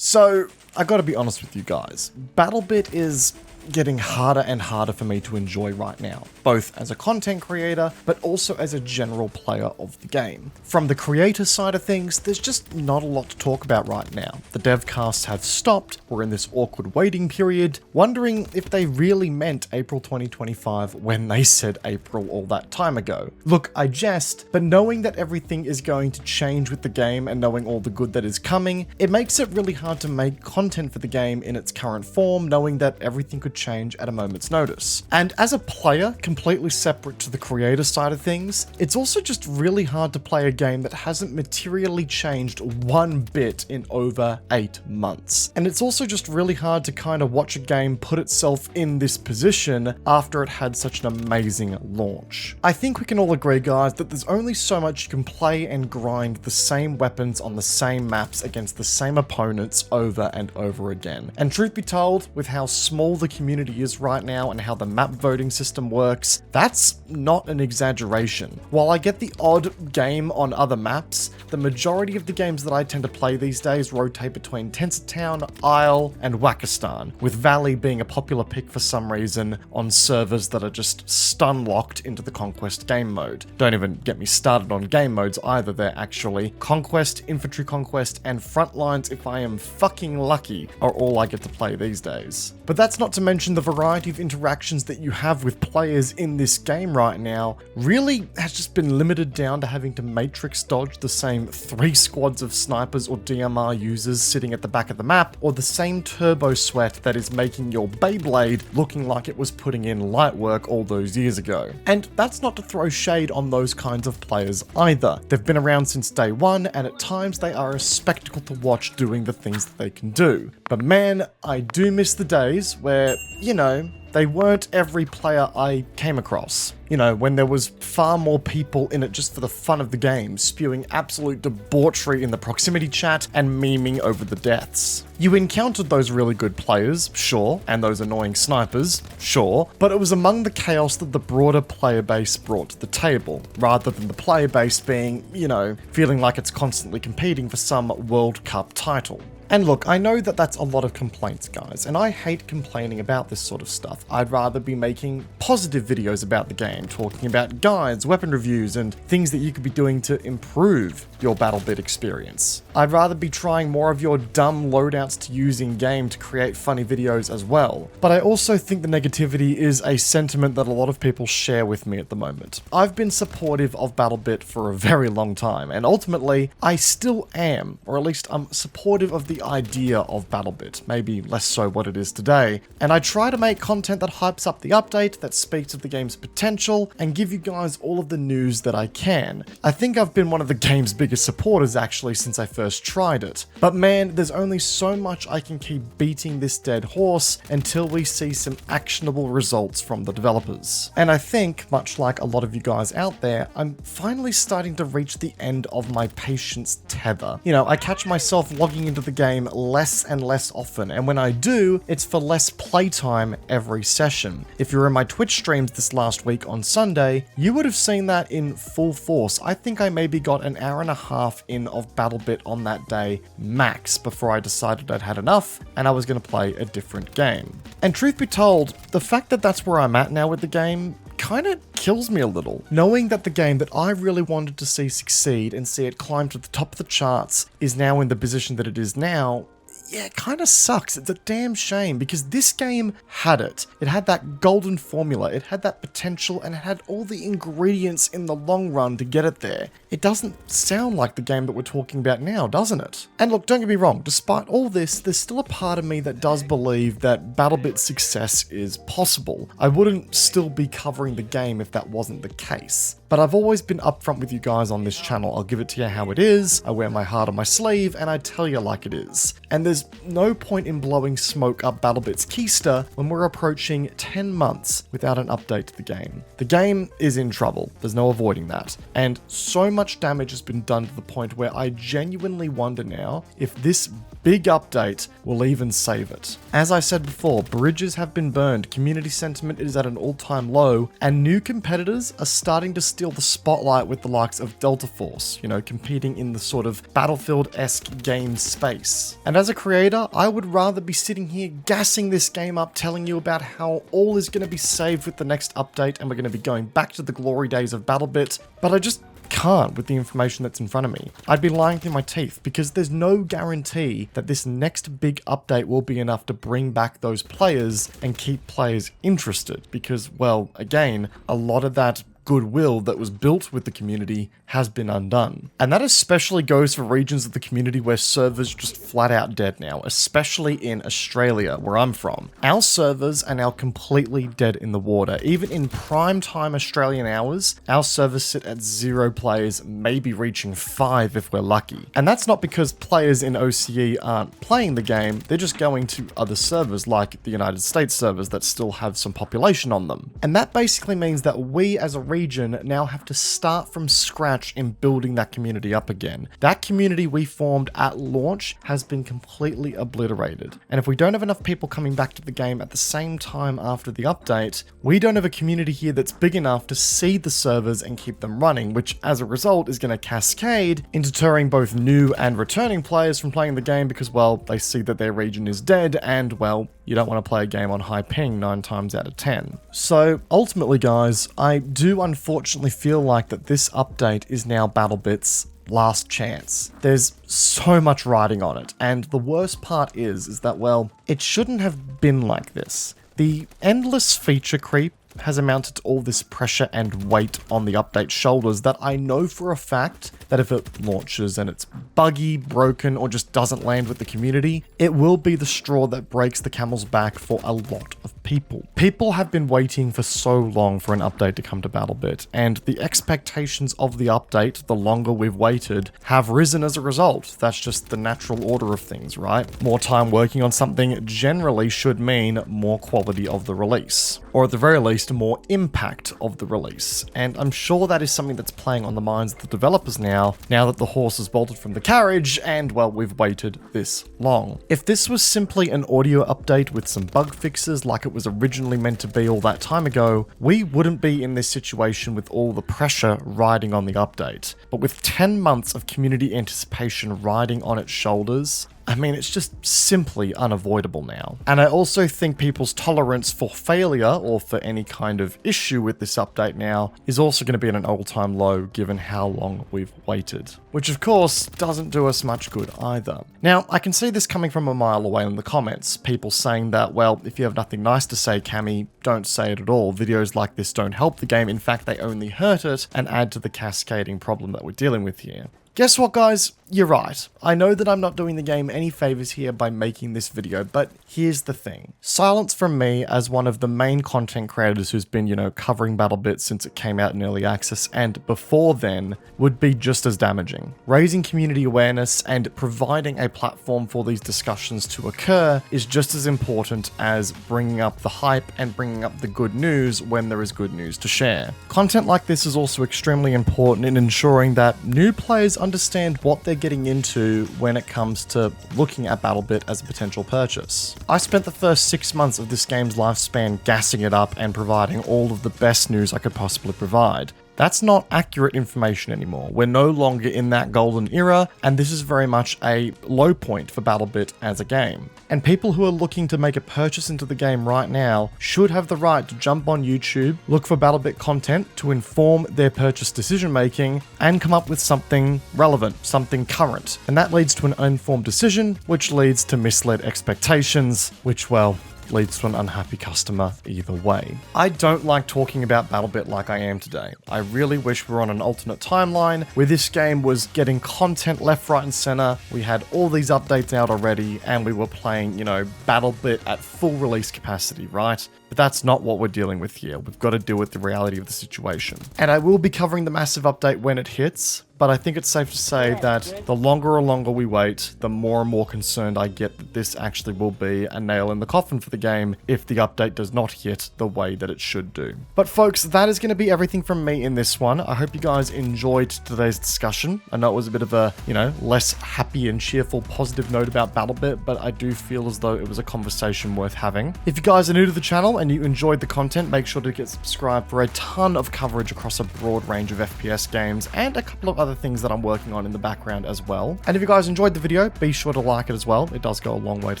So, I gotta be honest with you guys, BattleBit is getting harder and harder for me to enjoy right now, both as a content creator, but also as a general player of the game. From the creator side of things, there's just not a lot to talk about right now. The dev casts have stopped, we're in this awkward waiting period, wondering if they really meant April 2025 when they said April all that time ago. Look, I jest, but knowing that everything is going to change with the game and knowing all the good that is coming, it makes it really hard to make content for the game in its current form, knowing that everything could change at a moment's notice. And as a player, completely separate to the creator side of things, it's also just really hard to play a game that hasn't materially changed one bit in over 8 months. And it's also just really hard to kind of watch a game put itself in this position after it had such an amazing launch. I think we can all agree, guys, that there's only so much you can play and grind the same weapons on the same maps against the same opponents over and over again. And truth be told, with how small the community is right now and how the map voting system works, that's not an exaggeration. While I get the odd game on other maps, the majority of the games that I tend to play these days rotate between Tensortown, Isle, and Wakistan, with Valley being a popular pick for some reason on servers that are just stun-locked into the Conquest game mode. Don't even get me started on game modes either, they're actually Conquest, Infantry Conquest, and Frontlines, if I am fucking lucky, are all I get to play these days. But that's not to mention the variety of interactions that you have with players in this game right now really has just been limited down to having to matrix dodge the same 3 squads of snipers or DMR users sitting at the back of the map, or the same turbo sweat that is making your Beyblade looking like it was putting in light work all those years ago. And that's not to throw shade on those kinds of players either. They've been around since day one, and at times they are a spectacle to watch doing the things that they can do. But man, I do miss the days where, you know, they weren't every player I came across. You know, when there was far more people in it just for the fun of the game, spewing absolute debauchery in the proximity chat and memeing over the deaths. You encountered those really good players, sure, and those annoying snipers, sure, but it was among the chaos that the broader player base brought to the table, rather than the player base being, you know, feeling like it's constantly competing for some World Cup title. And look, I know that that's a lot of complaints, guys, and I hate complaining about this sort of stuff. I'd rather be making positive videos about the game, talking about guides, weapon reviews, and things that you could be doing to improve your BattleBit experience. I'd rather be trying more of your dumb loadouts to use in-game to create funny videos as well. But I also think the negativity is a sentiment that a lot of people share with me at the moment. I've been supportive of BattleBit for a very long time, and ultimately, I still am, or at least I'm supportive of the idea of BattleBit, maybe less so what it is today, and I try to make content that hypes up the update, that speaks of the game's potential, and give you guys all of the news that I can. I think I've been one of the game's biggest supporters actually since I first tried it, but man, there's only so much I can keep beating this dead horse until we see some actionable results from the developers. And I think, much like a lot of you guys out there, I'm finally starting to reach the end of my patience tether. You know, I catch myself logging into the game less and less often, and when I do, it's for less playtime every session. If you were in my Twitch streams this last week on Sunday, you would have seen that in full force. I think I maybe got an hour and a half in of BattleBit on that day, max, before I decided I'd had enough and I was going to play a different game. And truth be told, the fact that that's where I'm at now with the game kind of kills me a little. Knowing that the game that I really wanted to see succeed and see it climb to the top of the charts is now in the position that it is now, yeah, it kind of sucks. It's a damn shame because this game had it. It had that golden formula, it had that potential, and it had all the ingredients in the long run to get it there. It doesn't sound like the game that we're talking about now, doesn't it? And look, don't get me wrong, despite all this, there's still a part of me that does believe that BattleBit's success is possible. I wouldn't still be covering the game if that wasn't the case. But I've always been upfront with you guys on this channel. I'll give it to you how it is, I wear my heart on my sleeve, and I tell you like it is. And there's no point in blowing smoke up BattleBit's keister when we're approaching 10 months without an update to the game. The game is in trouble, there's no avoiding that. And so much damage has been done to the point where I genuinely wonder now if this big update will even save it. As I said before, bridges have been burned, community sentiment is at an all-time low, and new competitors are starting to steal the spotlight with the likes of Delta Force, you know, competing in the sort of Battlefield-esque game space. And as a creator, I would rather be sitting here gassing this game up, telling you about how all is going to be saved with the next update and we're going to be going back to the glory days of BattleBit, but I just can't with the information that's in front of me. I'd be lying through my teeth because there's no guarantee that this next big update will be enough to bring back those players and keep players interested because, well, again, a lot of that goodwill that was built with the community has been undone. And that especially goes for regions of the community where servers are just flat out dead now, especially in Australia, where I'm from. Our servers are now completely dead in the water. Even in prime time Australian hours, our servers sit at 0 players, maybe reaching 5 if we're lucky. And that's not because players in OCE aren't playing the game, they're just going to other servers like the United States servers that still have some population on them. And that basically means that we as a region now have to start from scratch in building that community up again. That community we formed at launch has been completely obliterated. And if we don't have enough people coming back to the game at the same time after the update, we don't have a community here that's big enough to seed the servers and keep them running, which as a result is going to cascade into deterring both new and returning players from playing the game because, well, they see that their region is dead and, well, you don't want to play a game on high ping 9 times out of 10. So ultimately, guys, I do unfortunately feel like that this update is now BattleBit's last chance. There's so much riding on it, and the worst part is that, well, it shouldn't have been like this. The endless feature creep has amounted to all this pressure and weight on the update's shoulders that I know for a fact that if it launches and it's buggy, broken, or just doesn't land with the community, it will be the straw that breaks the camel's back for a lot of people. People have been waiting for so long for an update to come to BattleBit, and the expectations of the update, the longer we've waited, have risen as a result. That's just the natural order of things, right? More time working on something generally should mean more quality of the release, or at the very least, more impact of the release. And I'm sure that is something that's playing on the minds of the developers now that the horse has bolted from the carriage and, well, we've waited this long. If this was simply an audio update with some bug fixes like it was originally meant to be all that time ago, we wouldn't be in this situation with all the pressure riding on the update. But with 10 months of community anticipation riding on its shoulders, I mean, it's just simply unavoidable now. And I also think people's tolerance for failure or for any kind of issue with this update now is also going to be at an all-time low given how long we've waited. Which of course doesn't do us much good either. Now, I can see this coming from a mile away in the comments. People saying that, well, if you have nothing nice to say, Cammy, don't say it at all. Videos like this don't help the game. In fact, they only hurt it and add to the cascading problem that we're dealing with here. Guess what, guys? You're right. I know that I'm not doing the game any favors here by making this video, but here's the thing. Silence from me as one of the main content creators who's been, covering BattleBit since it came out in early access and before then would be just as damaging. Raising community awareness and providing a platform for these discussions to occur is just as important as bringing up the hype and bringing up the good news when there is good news to share. Content like this is also extremely important in ensuring that new players understand what they're getting into when it comes to looking at BattleBit as a potential purchase. I spent the first 6 months of this game's lifespan gassing it up and providing all of the best news I could possibly provide. That's not accurate information anymore. We're no longer in that golden era, and this is very much a low point for BattleBit as a game. And people who are looking to make a purchase into the game right now should have the right to jump on YouTube, look for BattleBit content to inform their purchase decision making, and come up with something relevant, something current. And that leads to an uninformed decision, which leads to misled expectations, which, well, leads to an unhappy customer either way. I don't like talking about BattleBit like I am today. I really wish we were on an alternate timeline where this game was getting content left, right, and center. We had all these updates out already, and we were playing, BattleBit at full release capacity, right? But that's not what we're dealing with here. We've got to deal with the reality of the situation. And I will be covering the massive update when it hits, but I think it's safe to say that the longer we wait, the more and more concerned I get that this actually will be a nail in the coffin for the game if the update does not hit the way that it should do. But folks, that is going to be everything from me in this one. I hope you guys enjoyed today's discussion. I know it was a bit of a, less happy and cheerful, positive note about BattleBit, but I do feel as though it was a conversation worth having. If you guys are new to the channel channel and you enjoyed the content, make sure to get subscribed for a ton of coverage across a broad range of FPS games and a couple of other things that I'm working on in the background as well. And if you guys enjoyed the video, be sure to like it as well. It does go a long way to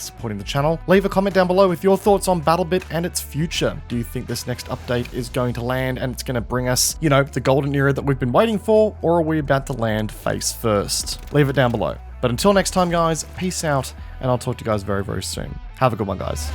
supporting the channel. Leave a comment down below with your thoughts on BattleBit and its future. Do you think this next update is going to land and it's going to bring us, you know, the golden era that we've been waiting for, or are we about to land face first? Leave it down below. But until next time, guys, peace out, and I'll talk to you guys very, very soon. Have a good one, guys.